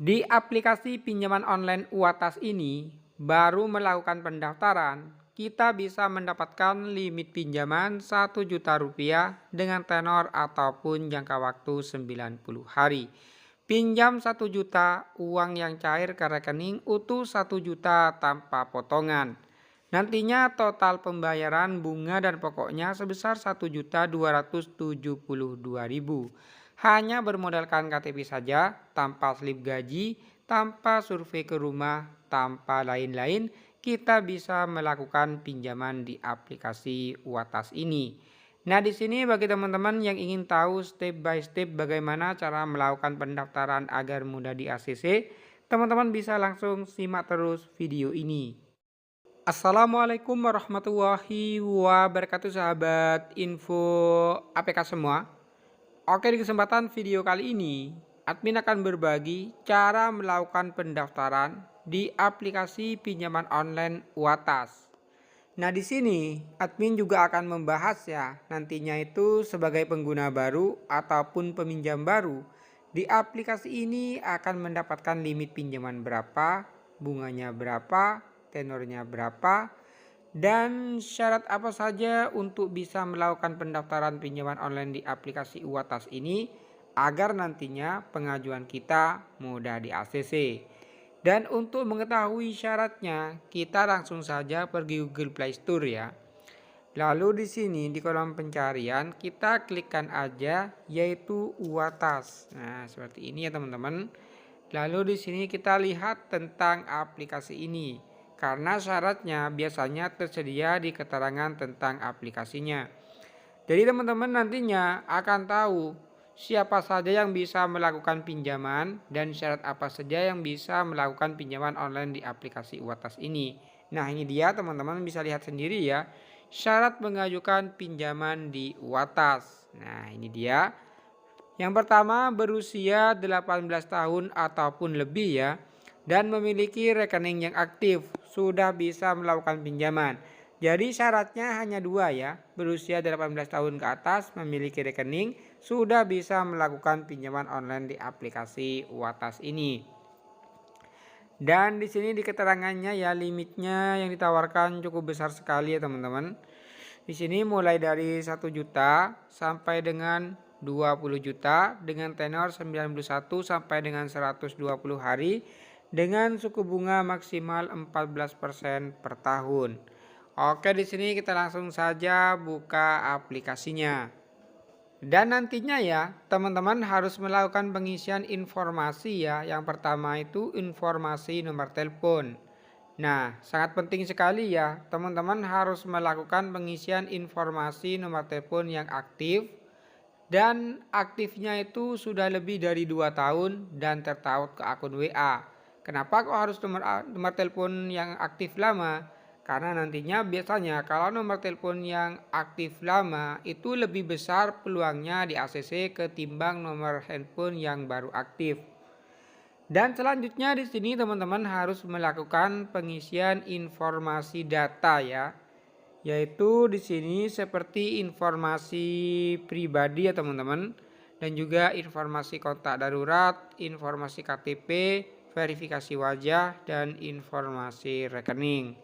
Di aplikasi pinjaman online Uatas ini, baru melakukan pendaftaran, kita bisa mendapatkan limit pinjaman Rp1 juta dengan tenor ataupun jangka waktu 90 hari. Pinjam 1 juta, uang yang cair ke rekening utuh 1 juta tanpa potongan. Nantinya total pembayaran bunga dan pokoknya sebesar Rp1.272.000. Hanya bermodalkan KTP saja, tanpa slip gaji, tanpa survei ke rumah, tanpa lain-lain, kita bisa melakukan pinjaman di aplikasi Uatas ini. Nah, di sini bagi teman-teman yang ingin tahu step by step bagaimana cara melakukan pendaftaran agar mudah di ACC, teman-teman bisa langsung simak terus video ini. Assalamualaikum warahmatullahi wabarakatuh sahabat info APK semua. Oke, di kesempatan video kali ini, admin akan berbagi cara melakukan pendaftaran di aplikasi pinjaman online Uatas. Nah, di sini admin juga akan membahas ya, nantinya itu sebagai pengguna baru ataupun peminjam baru, di aplikasi ini akan mendapatkan limit pinjaman berapa, bunganya berapa, tenornya berapa, dan syarat apa saja untuk bisa melakukan pendaftaran pinjaman online di aplikasi Uatas ini agar nantinya pengajuan kita mudah di ACC. Dan untuk mengetahui syaratnya, kita langsung saja pergi Google Play Store ya. Lalu di sini di kolom pencarian kita klikkan aja yaitu Uatas. Nah, seperti ini ya teman-teman. Lalu di sini kita lihat tentang aplikasi ini. Karena syaratnya biasanya tersedia di keterangan tentang aplikasinya. Jadi teman-teman nantinya akan tahu siapa saja yang bisa melakukan pinjaman dan syarat apa saja yang bisa melakukan pinjaman online di aplikasi Uatas ini. Nah, ini dia teman-teman bisa lihat sendiri ya. Syarat mengajukan pinjaman di Uatas. Nah, ini dia. Yang pertama berusia 18 tahun ataupun lebih ya. Dan memiliki rekening yang aktif. Sudah bisa melakukan pinjaman. Jadi syaratnya hanya dua ya, berusia 18 tahun ke atas, memiliki rekening, sudah bisa melakukan pinjaman online di aplikasi Uatas ini. Dan di sini di keterangannya ya limitnya yang ditawarkan cukup besar sekali ya teman-teman. Di sini mulai dari 1 juta sampai dengan 20 juta dengan tenor 91 sampai dengan 120 hari dengan suku bunga maksimal 14% per tahun. Oke, di sini kita langsung saja buka aplikasinya. Dan nantinya ya, teman-teman harus melakukan pengisian informasi ya. Yang pertama itu informasi nomor telepon. Nah, sangat penting sekali ya, teman-teman harus melakukan pengisian informasi nomor telepon yang aktif dan aktifnya itu sudah lebih dari 2 tahun dan tertaut ke akun WA. Kenapa kok harus nomor telepon yang aktif lama? Karena nantinya biasanya kalau nomor telepon yang aktif lama itu lebih besar peluangnya di ACC ketimbang nomor handphone yang baru aktif. Dan selanjutnya di sini teman-teman harus melakukan pengisian informasi data ya. Yaitu di sini seperti informasi pribadi ya teman-teman, dan juga informasi kontak darurat, informasi KTP, verifikasi wajah, dan informasi rekening.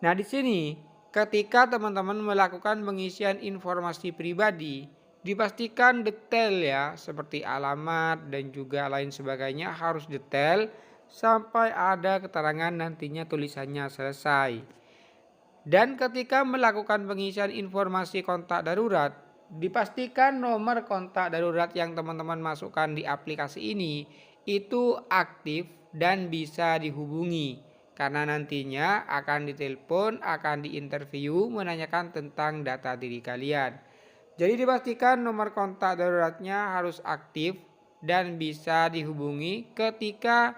Nah, di sini ketika teman-teman melakukan pengisian informasi pribadi, dipastikan detail ya, seperti alamat dan juga lain sebagainya harus detail sampai ada keterangan nantinya tulisannya selesai. Dan ketika melakukan pengisian informasi kontak darurat, dipastikan nomor kontak darurat yang teman-teman masukkan di aplikasi ini itu aktif dan bisa dihubungi. Karena nantinya akan ditelepon, akan diinterview menanyakan tentang data diri kalian. Jadi dipastikan nomor kontak daruratnya harus aktif dan bisa dihubungi ketika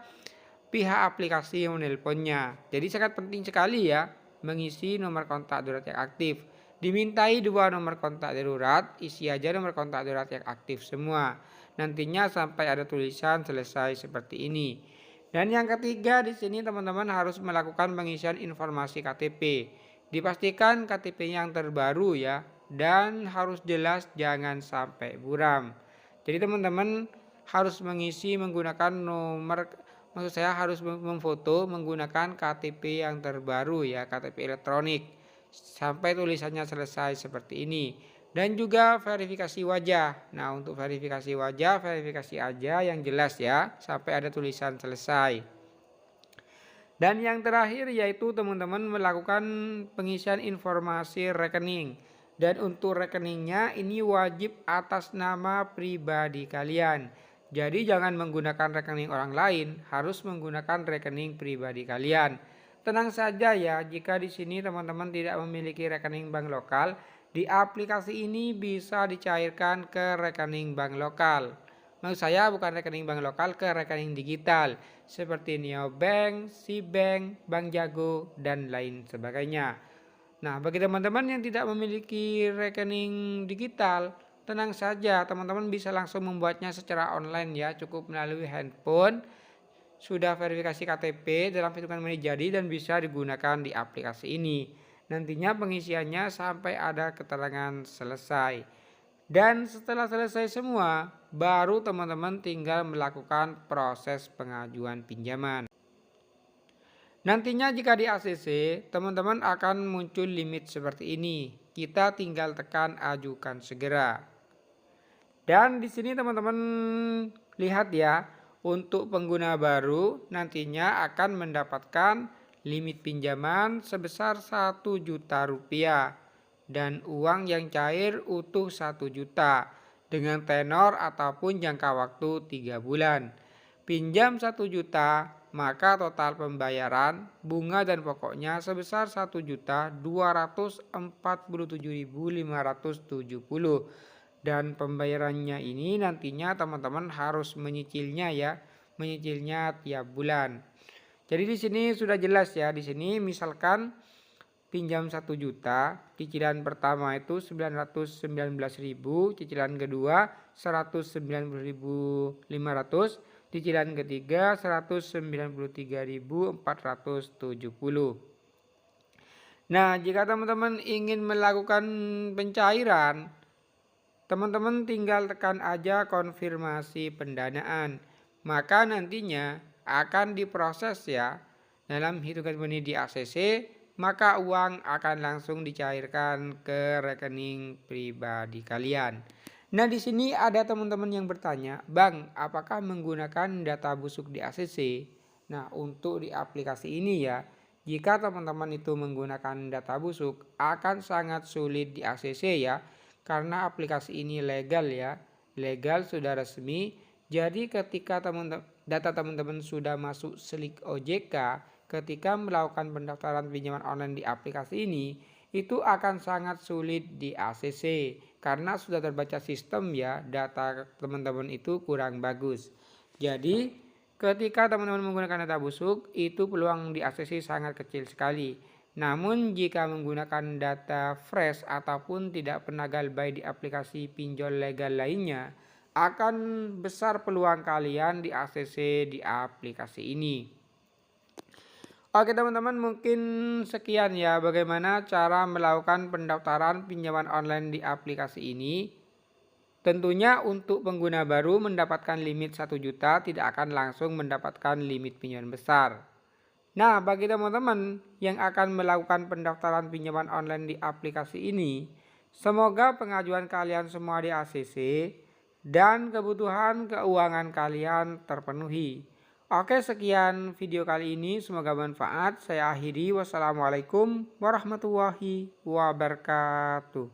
pihak aplikasi yang menelponnya. Jadi sangat penting sekali ya mengisi nomor kontak darurat yang aktif. Dimintai 2 nomor kontak darurat, isi aja nomor kontak darurat yang aktif semua. Nantinya sampai ada tulisan selesai seperti ini. Dan yang ketiga di sini teman-teman harus melakukan pengisian informasi KTP. Dipastikan KTP yang terbaru ya dan harus jelas jangan sampai buram. Jadi teman-teman harus mengisi menggunakan nomor, maksud saya harus memfoto menggunakan KTP yang terbaru ya, KTP elektronik, sampai tulisannya selesai seperti ini. Dan juga verifikasi wajah. Nah, untuk verifikasi wajah, verifikasi aja yang jelas ya, sampai ada tulisan selesai. Dan yang terakhir yaitu teman-teman melakukan pengisian informasi rekening. Dan untuk rekeningnya ini wajib atas nama pribadi kalian. Jadi jangan menggunakan rekening orang lain, harus menggunakan rekening pribadi kalian. Tenang saja ya, jika di sini teman-teman tidak memiliki rekening bank lokal, di aplikasi ini bisa dicairkan ke rekening bank lokal. Maksud saya bukan rekening bank lokal, ke rekening digital seperti Neobank, Sibank, Bank Jago, dan lain sebagainya. Nah, bagi teman-teman yang tidak memiliki rekening digital, tenang saja, teman-teman bisa langsung membuatnya secara online ya, cukup melalui handphone. Sudah verifikasi KTP dalam hitungan menit jadi dan bisa digunakan di aplikasi ini. Nantinya pengisiannya sampai ada keterangan selesai. Dan setelah selesai semua, baru teman-teman tinggal melakukan proses pengajuan pinjaman. Nantinya jika di ACC, teman-teman akan muncul limit seperti ini. Kita tinggal tekan ajukan segera. Dan di sini teman-teman lihat ya, untuk pengguna baru nantinya akan mendapatkan limit pinjaman sebesar 1 juta rupiah dan uang yang cair utuh 1 juta dengan tenor ataupun jangka waktu 3 bulan. Pinjam 1 juta, maka total pembayaran bunga dan pokoknya sebesar 1.247.570 dan pembayarannya ini nantinya teman-teman harus menyicilnya ya, menyicilnya tiap bulan. Jadi di sini sudah jelas ya, di sini misalkan pinjam 1 juta, cicilan pertama itu 919.000, cicilan kedua 190.500, cicilan ketiga 193.470. Nah, jika teman-teman ingin melakukan pencairan, teman-teman tinggal tekan aja konfirmasi pendanaan. Maka nantinya akan diproses ya dalam hitungan menit di ACC, maka uang akan langsung dicairkan ke rekening pribadi kalian. Nah, di sini ada teman-teman yang bertanya, "Bang, apakah menggunakan data busuk di ACC?" Nah, untuk di aplikasi ini ya, jika teman-teman itu menggunakan data busuk akan sangat sulit di ACC ya, karena aplikasi ini legal ya, legal sudah resmi. Jadi ketika data teman-teman sudah masuk Slik OJK, ketika melakukan pendaftaran pinjaman online di aplikasi ini, itu akan sangat sulit di ACC karena sudah terbaca sistem ya, data teman-teman itu kurang bagus. Jadi ketika teman-teman menggunakan data busuk, itu peluang di ACC sangat kecil sekali. Namun jika menggunakan data fresh ataupun tidak pernah galbay di aplikasi pinjol legal lainnya, akan besar peluang kalian di ACC di aplikasi ini. Oke teman-teman, mungkin sekian ya bagaimana cara melakukan pendaftaran pinjaman online di aplikasi ini. Tentunya untuk pengguna baru mendapatkan limit 1 juta tidak akan langsung mendapatkan limit pinjaman besar. Nah, bagi teman-teman yang akan melakukan pendaftaran pinjaman online di aplikasi ini, semoga pengajuan kalian semua di ACC dan kebutuhan keuangan kalian terpenuhi. Oke, sekian video kali ini, semoga bermanfaat. Saya akhiri, wassalamualaikum warahmatullahi wabarakatuh.